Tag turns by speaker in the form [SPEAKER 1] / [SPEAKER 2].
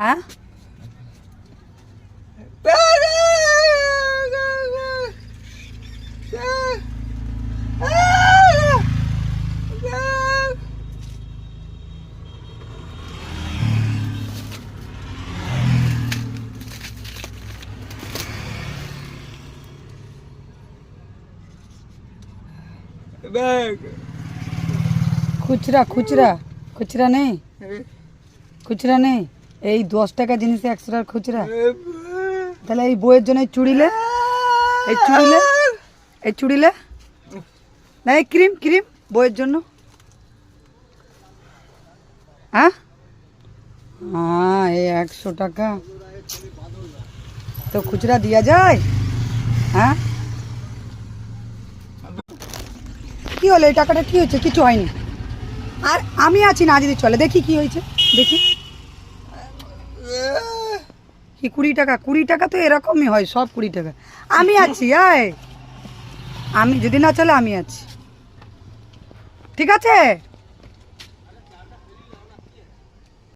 [SPEAKER 1] হ্যাঁ খুচরা খুচরা খুচরা নেই খুচরা নেই এই 10 টাকা জিনিসে 100 টাকা খুচরা তাহলে এই বইয়ের জন্য এই চুড়িলে না এই ক্রিম ক্রিম বইয়ের জন্য হ্যাঁ হ্যাঁ এই 100 টাকা তো খুচরা দেওয়া যায় হ্যাঁ কি হলো এই টাকাটা কি হয়েছে কিছু হয়নি আর আমি আছি না যদি চলে দেখি কি হয়েছে দেখি কি 20 টাকা তো এরকমই হয় সব 20 টাকা আমি আছি আমি যদি না চলে আমি আছি ঠিক আছে